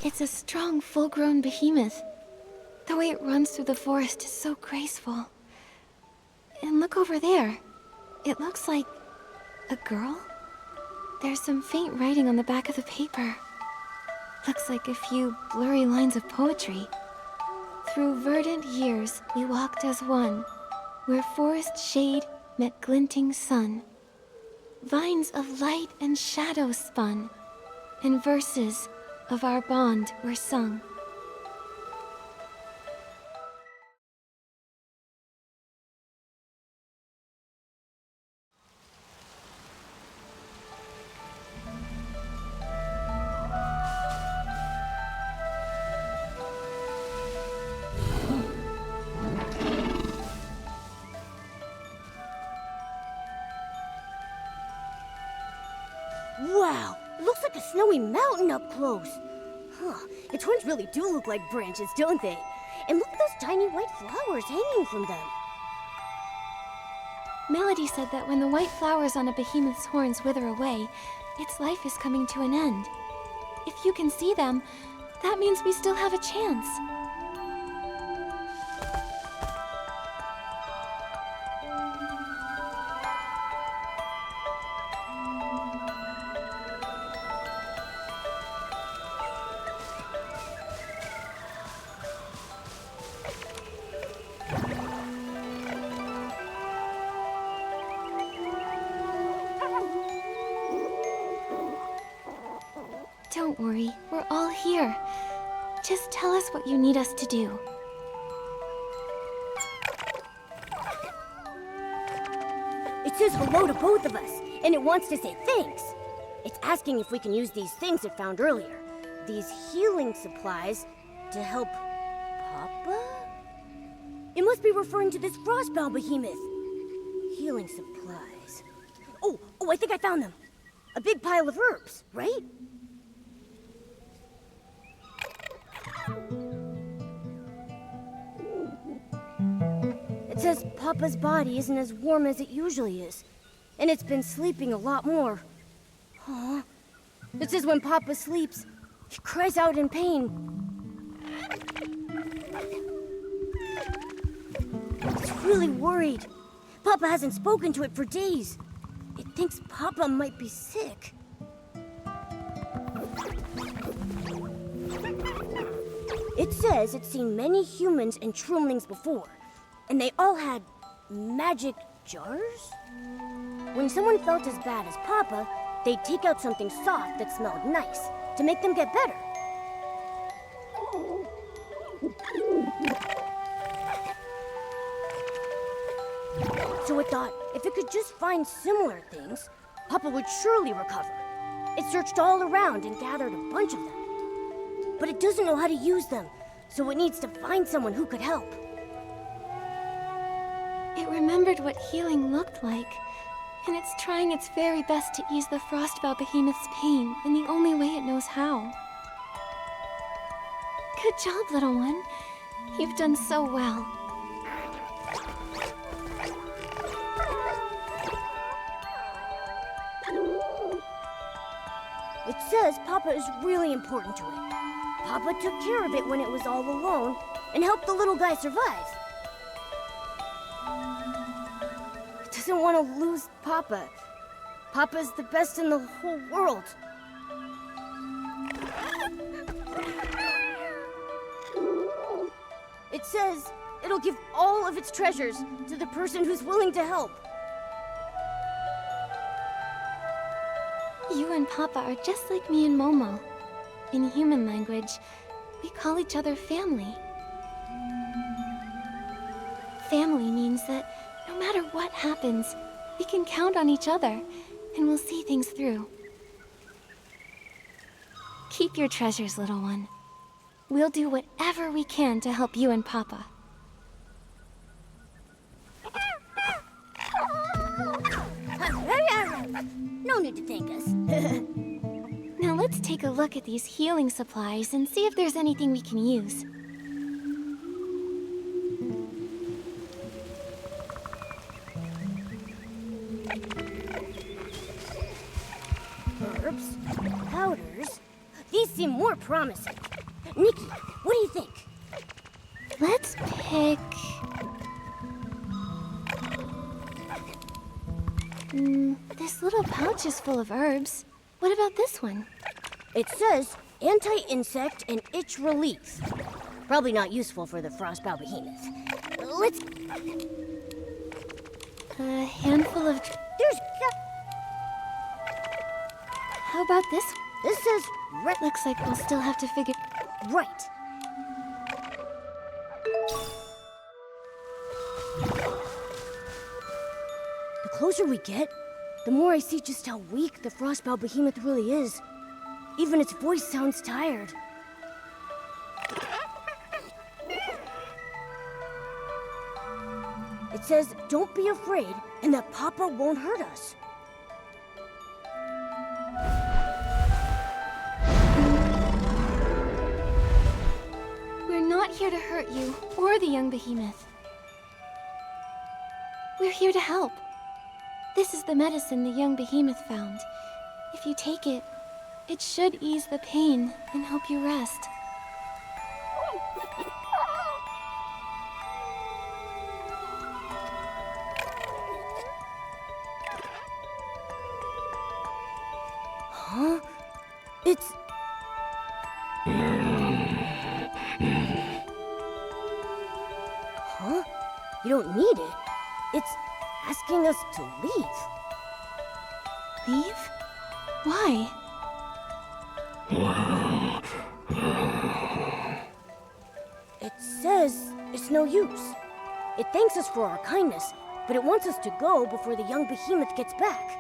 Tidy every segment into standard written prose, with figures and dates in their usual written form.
It's a strong, full-grown behemoth. The way it runs through the forest is so graceful. And look over there. It looks like a girl? There's some faint writing on the back of the paper. Looks like a few blurry lines of poetry. Through verdant years we walked as one, where forest shade met glinting sun. Vines of light and shadow spun, and verses of our bond were sung. Wow, it looks like a snowy mountain up close. Huh, its horns really do look like branches, don't they? And look at those tiny white flowers hanging from them. Melody said that when the white flowers on a behemoth's horns wither away, its life is coming to an end. If you can see them, that means we still have a chance. Don't worry, we're all here. Just tell us what you need us to do. It says hello to both of us, and it wants to say thanks. It's asking if we can use these things it found earlier. These healing supplies to help Papa? It must be referring to this frostbound behemoth. Healing supplies. Oh, I think I found them. A big pile of herbs, right? It says Papa's body isn't as warm as it usually is, and it's been sleeping a lot more. Aw. It says when Papa sleeps, he cries out in pain. It's really worried. Papa hasn't spoken to it for days. It thinks Papa might be sick. It says it's seen many humans and Troomlings before, and they all had magic jars? When someone felt as bad as Papa, they'd take out something soft that smelled nice to make them get better. So it thought if it could just find similar things, Papa would surely recover. It searched all around and gathered a bunch of them. But it doesn't know how to use them, so it needs to find someone who could help. It remembered what healing looked like, and it's trying its very best to ease the Frostbow Behemoth's pain in the only way it knows how. Good job, little one. You've done so well. It says Papa is really important to it. Papa took care of it when it was all alone and helped the little guy survive. It doesn't want to lose Papa. Papa's the best in the whole world. It says it'll give all of its treasures to the person who's willing to help. You and Papa are just like me and Momo. In human language, we call each other family. Family means that no matter what happens, we can count on each other, and we'll see things through. Keep your treasures, little one. We'll do whatever we can to help you and Papa. No need to thank us. Now let's take a look at these healing supplies and see if there's anything we can use. Herbs, powders. These seem more promising. Nikki, what do you think? Let's pick... this little pouch is full of herbs. What about this one? It says anti-insect and itch relief. Probably not useful for the frostbow behemoth. Let's... A handful of... There's... How about this? This says... Looks like we'll still have to figure... Right. The closer we get, the more I see just how weak the frostbow behemoth really is. Even its voice sounds tired. It says, don't be afraid, and that Papa won't hurt us. We're not here to hurt you, or the young behemoth. We're here to help. This is the medicine the young behemoth found. If you take it, it should ease the pain and help you rest. Huh? It's... Huh? You don't need it. It's asking us to leave. Leave? Why? It says it's no use. It thanks us for our kindness, but it wants us to go before the young behemoth gets back.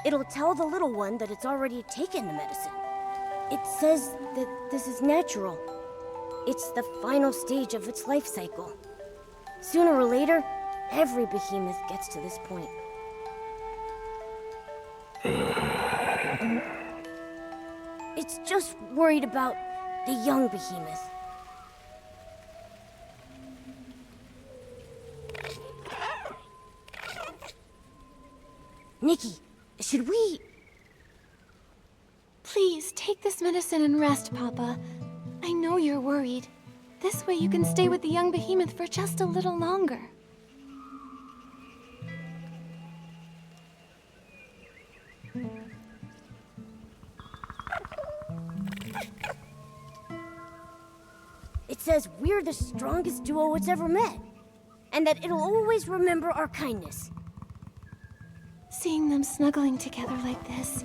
It'll tell the little one that it's already taken the medicine. It says that this is natural. It's the final stage of its life cycle. Sooner or later, every behemoth gets to this point. It's just worried about the young behemoth. Nikki, should we... Please, take this medicine and rest, Papa. I know you're worried. This way you can stay with the young behemoth for just a little longer. It says we're the strongest duo it's ever met, and that it'll always remember our kindness. Seeing them snuggling together like this,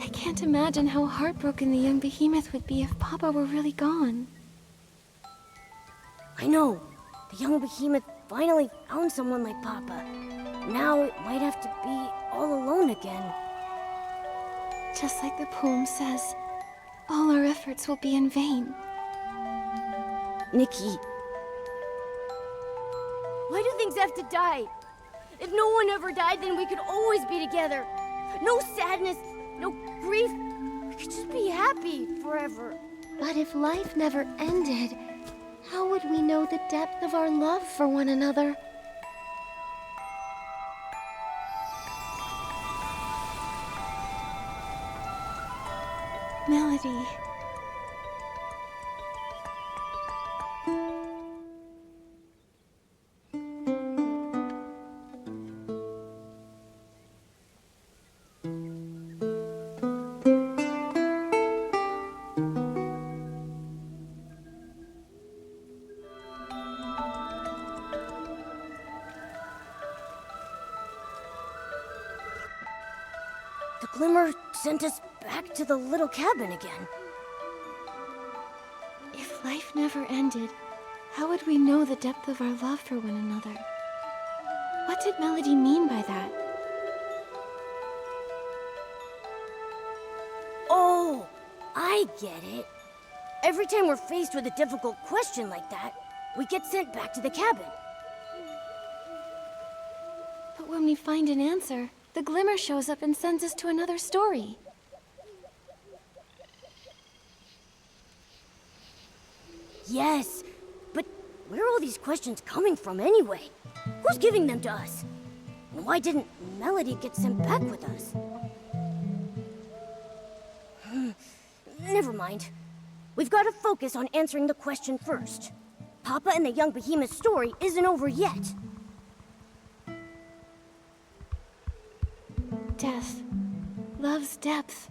I can't imagine how heartbroken the young behemoth would be if Papa were really gone. I know. The young behemoth finally found someone like Papa. Now it might have to be all alone again. Just like the poem says, all our efforts will be in vain. Nikki. Why do things have to die? If no one ever died, then we could always be together. No sadness, no grief. We could just be happy forever. But if life never ended, how would we know the depth of our love for one another? Melody. The glimmer sent us back to the little cabin again. If life never ended, how would we know the depth of our love for one another? What did Melody mean by that? Oh, I get it. Every time we're faced with a difficult question like that, we get sent back to the cabin. But when we find an answer, the glimmer shows up and sends us to another story. Yes, but where are all these questions coming from anyway? Who's giving them to us? And why didn't Melody get sent back with us? Never mind. We've got to focus on answering the question first. Papa and the young behemoth story isn't over yet. Death. Love's depth.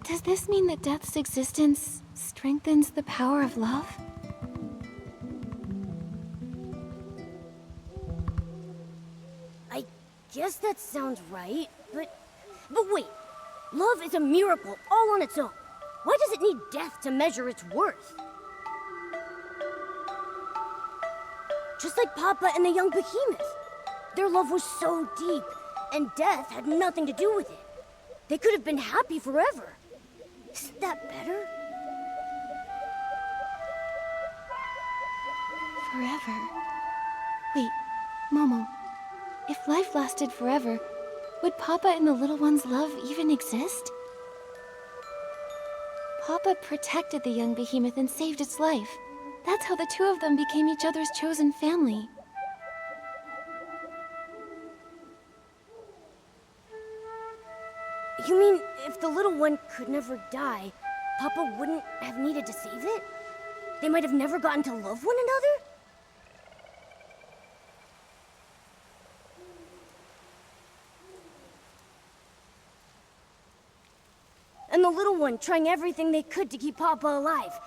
Does this mean that death's existence strengthens the power of love? I guess that sounds right, but wait. Love is a miracle all on its own. Why does it need death to measure its worth? Just like Papa and the young behemoth. Their love was so deep, and death had nothing to do with it. They could have been happy forever. Isn't that better? Forever? Wait, Momo. If life lasted forever, would Papa and the little one's love even exist? Papa protected the young behemoth and saved its life. That's how the two of them became each other's chosen family. You mean if the little one could never die, Papa wouldn't have needed to save it? They might have never gotten to love one another? And the little one trying everything they could to keep Papa alive.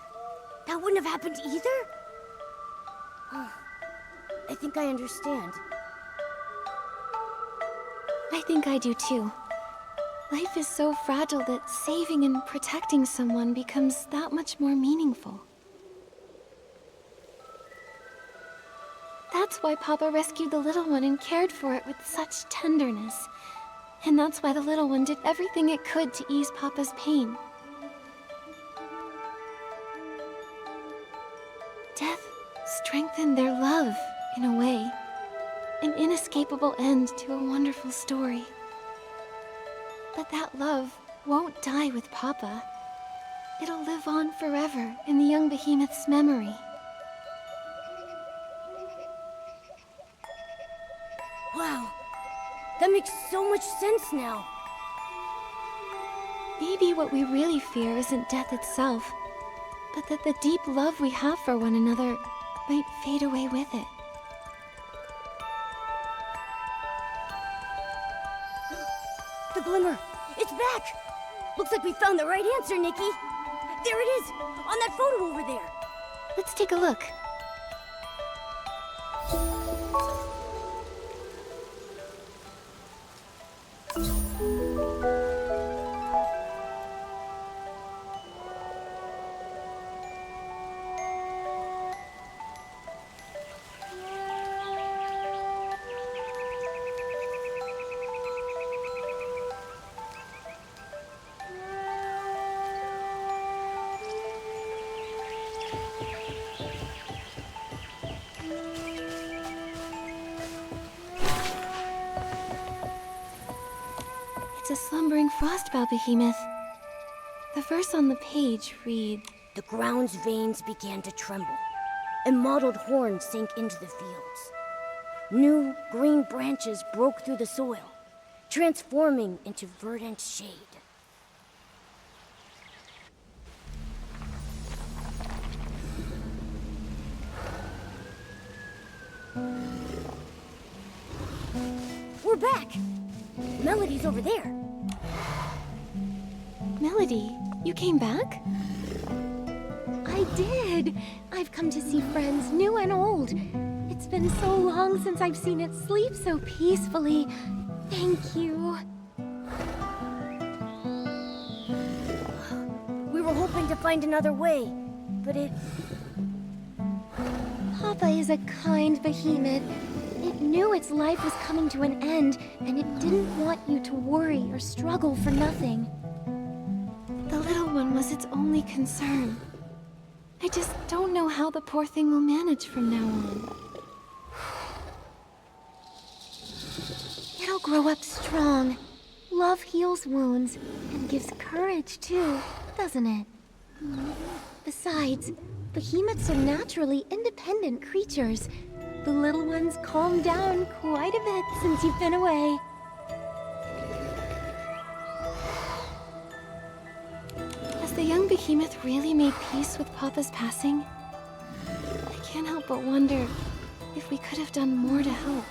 That wouldn't have happened either? I think I understand. I think I do too. Life is so fragile that saving and protecting someone becomes that much more meaningful. That's why Papa rescued the little one and cared for it with such tenderness. And that's why the little one did everything it could to ease Papa's pain. Death strengthened their love, in a way. An inescapable end to a wonderful story. But that love won't die with Papa. It'll live on forever in the young behemoth's memory. Wow, that makes so much sense now. Maybe what we really fear isn't death itself, but that the deep love we have for one another might fade away with it. The glimmer! It's back! Looks like we found the right answer, Nikki! There it is! On that photo over there! Let's take a look. It's a slumbering frostbow behemoth. The verse on the page reads, The ground's veins began to tremble, and mottled horns sank into the fields. New, green branches broke through the soil, transforming into verdant shade. We're back! Melody's over there. Melody, you came back? I did! I've come to see friends, new and old. It's been so long since I've seen it sleep so peacefully. Thank you. We were hoping to find another way, but it... Papa is a kind behemoth. It knew its life was coming to an end, and it didn't want you to worry or struggle for nothing. The little one was its only concern. I just don't know how the poor thing will manage from now on. It'll grow up strong. Love heals wounds, and gives courage too, doesn't it? Besides, behemoths are naturally independent creatures. The little one's calmed down quite a bit since you've been away. As the young Behemoth really made peace with Papa's passing? I can't help but wonder if we could have done more to help.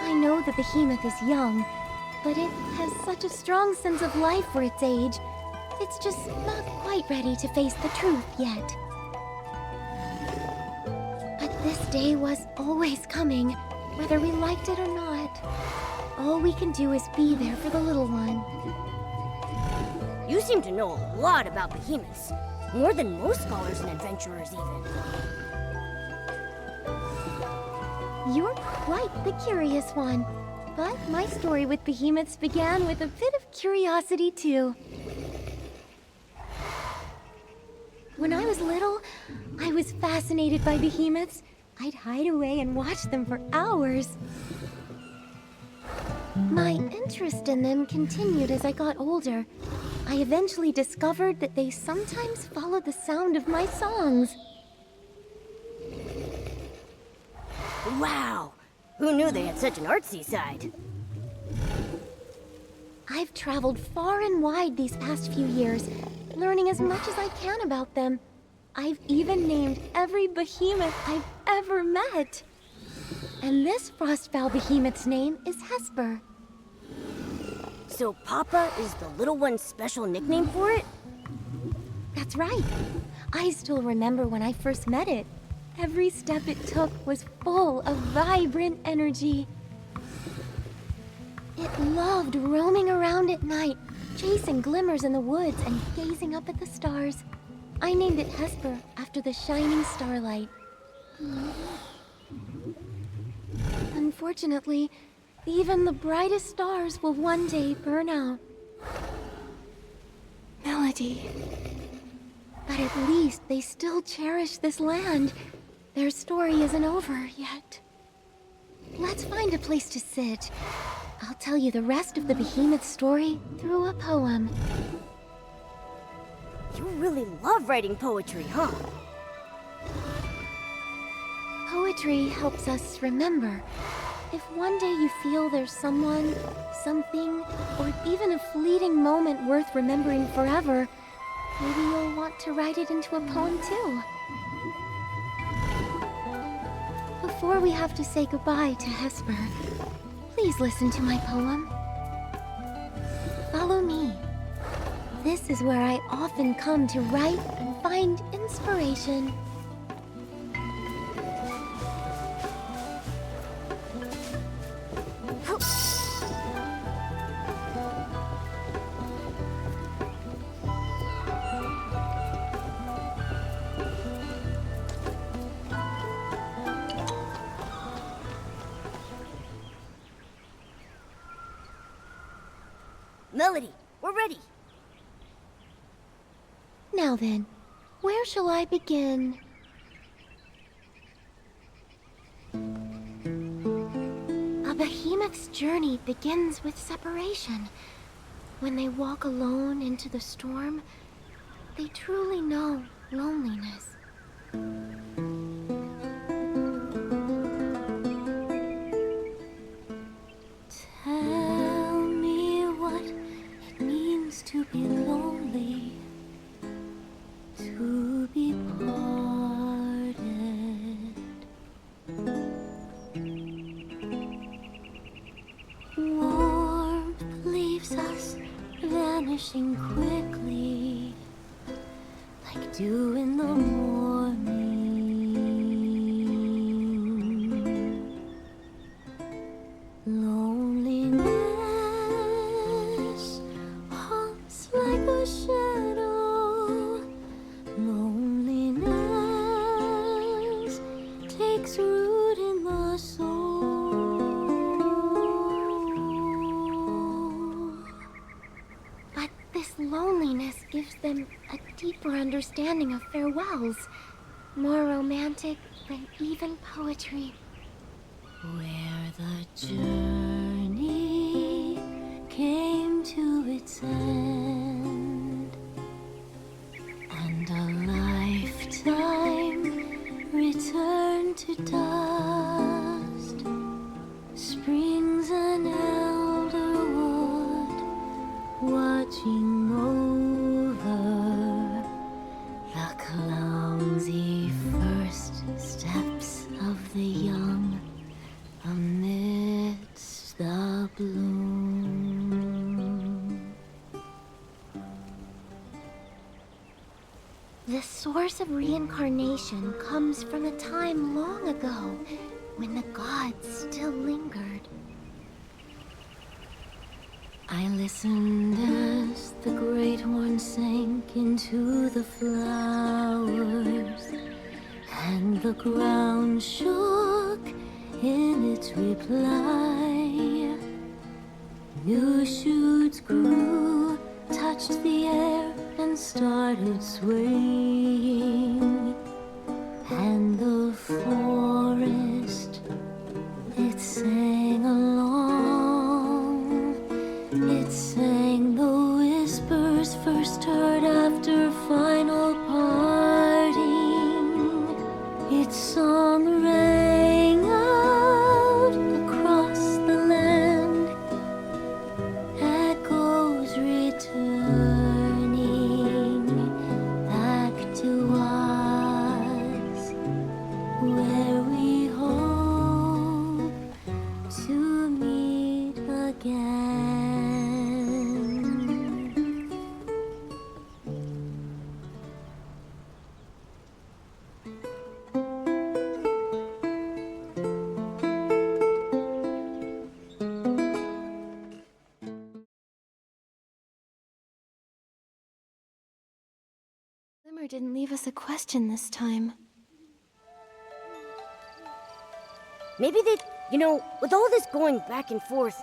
I know the Behemoth is young, but it has such a strong sense of life for its age. It's just not quite ready to face the truth yet. But this day was always coming, whether we liked it or not. All we can do is be there for the little one. You seem to know a lot about behemoths. More than most scholars and adventurers, even. You're quite the curious one. But my story with behemoths began with a bit of curiosity, too. When I was little, I was fascinated by behemoths. I'd hide away and watch them for hours. My interest in them continued as I got older. I eventually discovered that they sometimes followed the sound of my songs. Wow! Who knew they had such an artsy side? I've traveled far and wide these past few years, learning as much as I can about them. I've even named every behemoth I've ever met. And this Frostbow behemoth's name is Hesper. So Papa is the little one's special nickname for it? That's right. I still remember when I first met it. Every step it took was full of vibrant energy. It loved roaming around at night, chasing glimmers in the woods and gazing up at the stars. I named it Hesper after the shining starlight. Unfortunately, even the brightest stars will one day burn out. Melody. But at least they still cherish this land. Their story isn't over yet. Let's find a place to sit. I'll tell you the rest of the behemoth story through a poem. You really love writing poetry, huh? Poetry helps us remember. If one day you feel there's someone, something, or even a fleeting moment worth remembering forever, maybe you'll want to write it into a poem too. Before we have to say goodbye to Hesper, please listen to my poem. Follow me. This is where I often come to write and find inspiration. Melody, we're ready. Now then, where shall I begin? A behemoth's journey begins with separation. When they walk alone into the storm, they truly know loneliness. Tell me what it means to be lonely, to be parted. Warmth leaves us vanishing quickly, like dew in the morning. Loneliness haunts like a shadow. Loneliness takes root in the soul. But this loneliness gives them a deeper understanding of farewells, more romantic than even poetry. Where the journey came to its end, and a lifetime returned to dust, springs an elder wood, watching curse of reincarnation comes from a time long ago, when the gods still lingered. I listened as the Great One sank into the flowers, and the ground shook in its reply. New shoots grew, touched the air, and started swaying. And the forest, it sang along. It sang the whispers first heard after final parting. Its song rang out across the land, echoes returning back to us, where we hope to meet again. Glimmer didn't leave us a question this time. Maybe they, with all this going back and forth,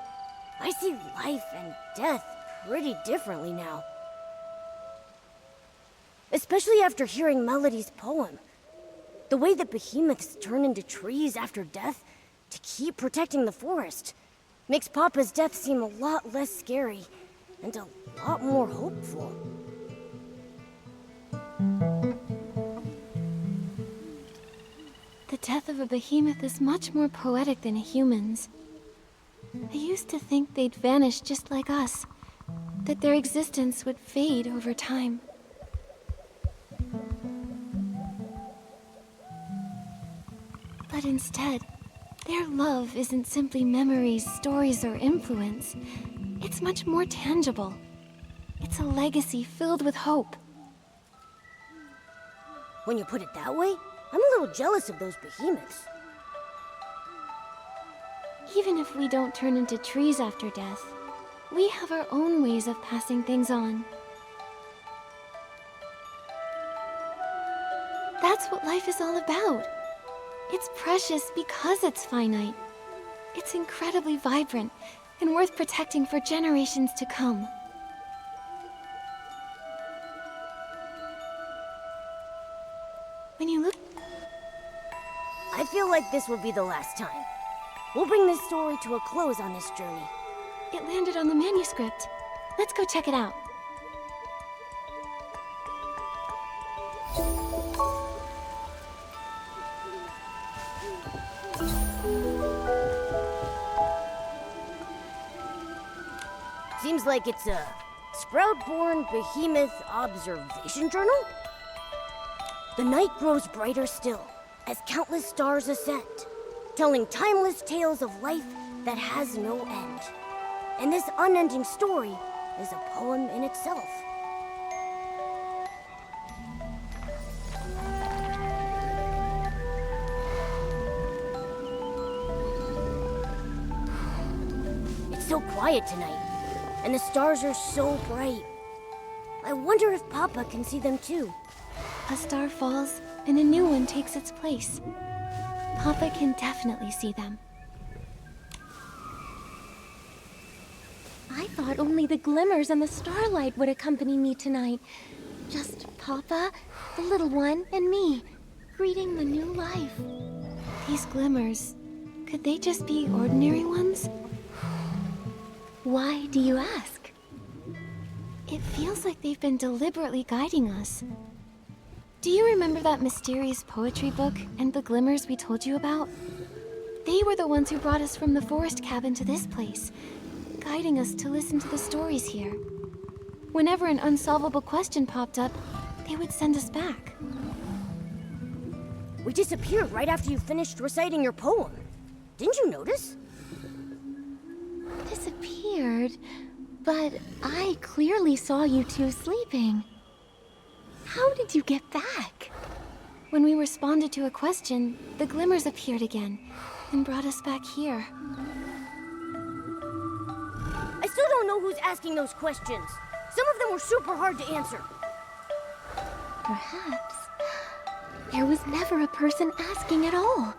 I see life and death pretty differently now. Especially after hearing Melody's poem. The way that behemoths turn into trees after death to keep protecting the forest makes Papa's death seem a lot less scary and a lot more hopeful. The death of a behemoth is much more poetic than a human's. I used to think they'd vanish just like us, that their existence would fade over time. But instead, their love isn't simply memories, stories, or influence. It's much more tangible. It's a legacy filled with hope. When you put it that way, I'm a little jealous of those behemoths. Even if we don't turn into trees after death, we have our own ways of passing things on. That's what life is all about. It's precious because it's finite. It's incredibly vibrant and worth protecting for generations to come. When you look... I feel like this will be the last time. We'll bring this story to a close on this journey. It landed on the manuscript. Let's go check it out. Seems like it's a Sprout-born Behemoth Observation Journal? The night grows brighter still, as countless stars ascend, telling timeless tales of life that has no end. And this unending story is a poem in itself. It's so quiet tonight, and the stars are so bright. I wonder if Papa can see them too. A star falls, and a new one takes its place. Papa can definitely see them. I thought only the glimmers and the starlight would accompany me tonight. Just Papa, the little one, and me, greeting the new life. These glimmers, could they just be ordinary ones? Why do you ask? It feels like they've been deliberately guiding us. Do you remember that mysterious poetry book and the glimmers we told you about? They were the ones who brought us from the forest cabin to this place, guiding us to listen to the stories here. Whenever an unsolvable question popped up, they would send us back. We disappeared right after you finished reciting your poem. Didn't you notice? Disappeared, but I clearly saw you two sleeping. How did you get back? When we responded to a question, the glimmers appeared again and brought us back here. I still don't know who's asking those questions. Some of them were super hard to answer. Perhaps there was never a person asking at all.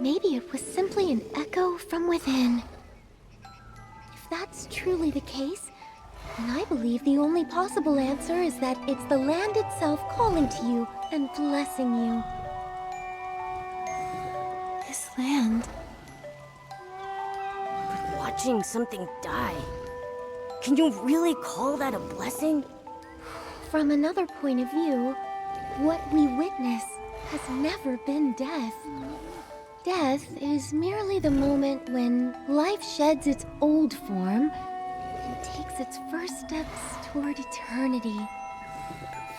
Maybe it was simply an echo from within. If that's truly the case, then I believe the only possible answer is that it's the land itself calling to you and blessing you. This land... But watching something die, can you really call that a blessing? From another point of view, what we witness has never been death. Death is merely the moment when life sheds its old form and takes its first steps toward eternity.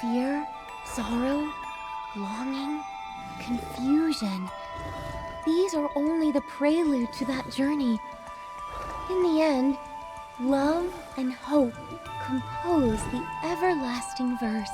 Fear, sorrow, longing, confusion. These are only the prelude to that journey. In the end, love and hope compose the everlasting verse.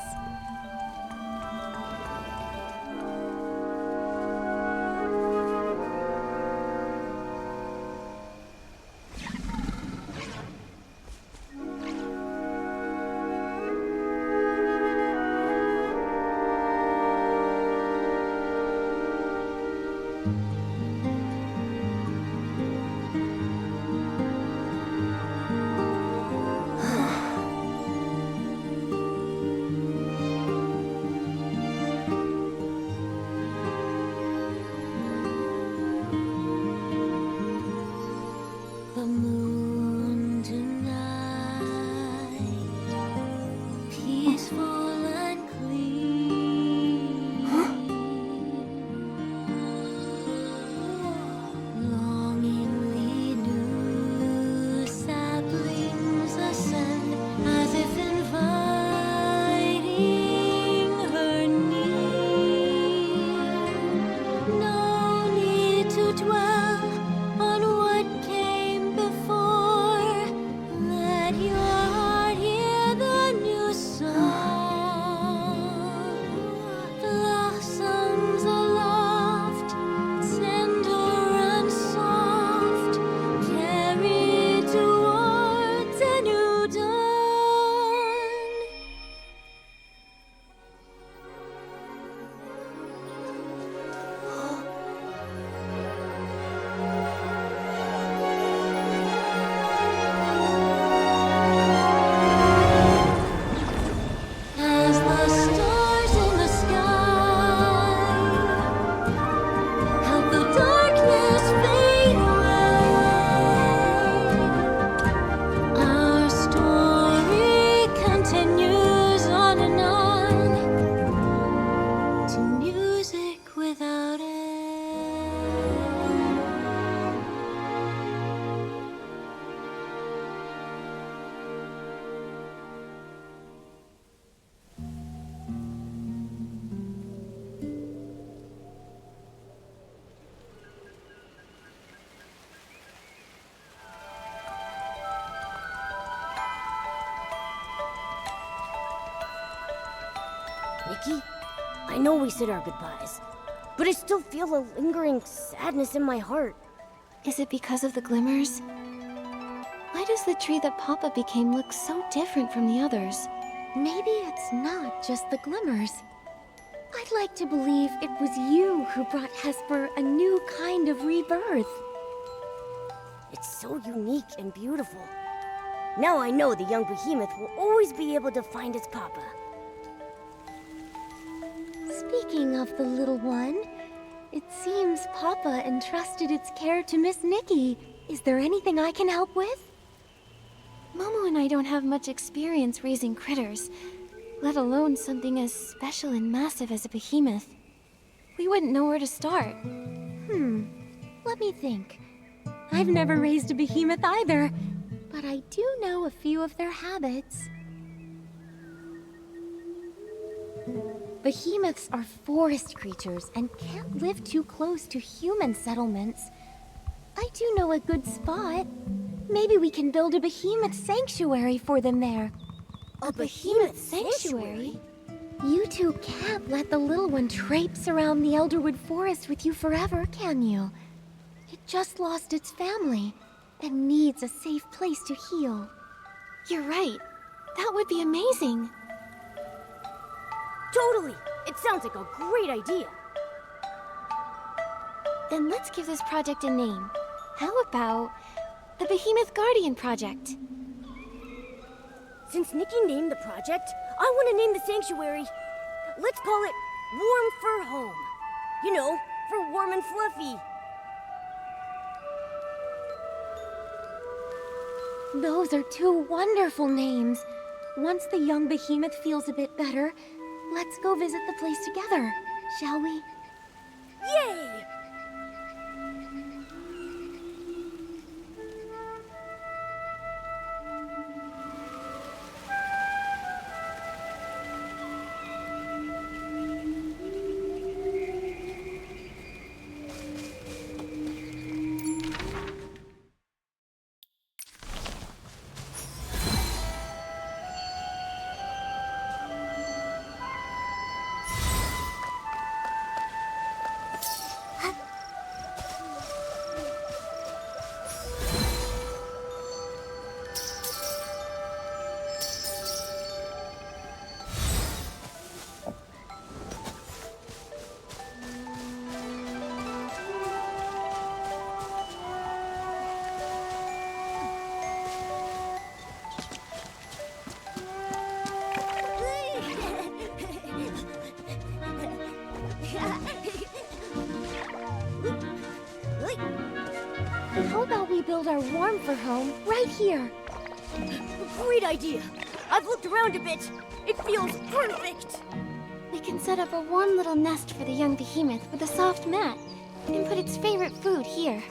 The moon tonight, peaceful and clean. Longingly new saplings ascend, as if inviting her near. No need to dwell on what came before. Let your heart hear the new song. Blossoms aloft, tender and soft, carried towards a new dawn. As the stars in the sky help the darkness fade away, our story continues on and on to music without end. Nikki, I know we said our goodbyes, but I still feel a lingering sadness in my heart. Is it because of the glimmers? Why does the tree that Papa became look so different from the others? Maybe it's not just the glimmers. I'd like to believe it was you who brought Hesper a new kind of rebirth. It's so unique and beautiful. Now I know the young behemoth will always be able to find its papa. Speaking of the little one, it seems Papa entrusted its care to Miss Nikki. Is there anything I can help with? Momo and I don't have much experience raising critters, let alone something as special and massive as a behemoth. We wouldn't know where to start. Let me think. I've never raised a behemoth either, but I do know a few of their habits. Behemoths are forest creatures and can't live too close to human settlements. I do know a good spot. Maybe we can build a behemoth sanctuary for them there. A behemoth sanctuary? You two can't let the little one traipse around the Elderwood Forest with you forever, can you? It just lost its family and needs a safe place to heal. You're right. That would be amazing. Totally! It sounds like a great idea. Then let's give this project a name. How about the Behemoth Guardian Project? Since Nikki named the project, I want to name the sanctuary. Let's call it Warm Fur Home. You know, for warm and fluffy. Those are two wonderful names. Once the young behemoth feels a bit better, let's go visit the place together, shall we? Yay! How about we build our warm fur home right here? Great idea! I've looked around a bit. It feels perfect! We can set up a warm little nest for the young behemoth with a soft mat and put its favorite food here.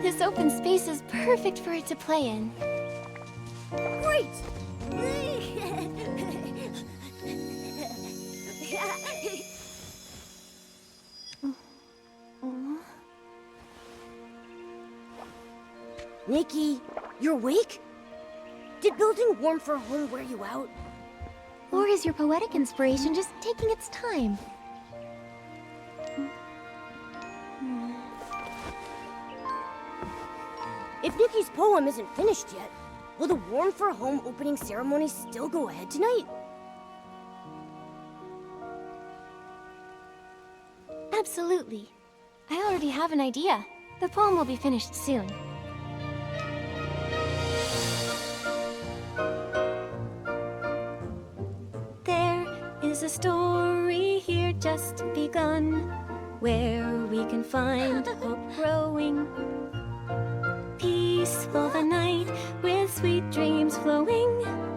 This open space is perfect for it to play in. Great! Nikki, you're awake? Did building Warm Fur Home wear you out? Or is your poetic inspiration just taking its time? If Nikki's poem isn't finished yet, will the Warm Fur Home opening ceremony still go ahead tonight? Absolutely. I already have an idea. The poem will be finished soon. There is a story here just begun, where we can find hope growing. Peaceful the night with sweet dreams flowing.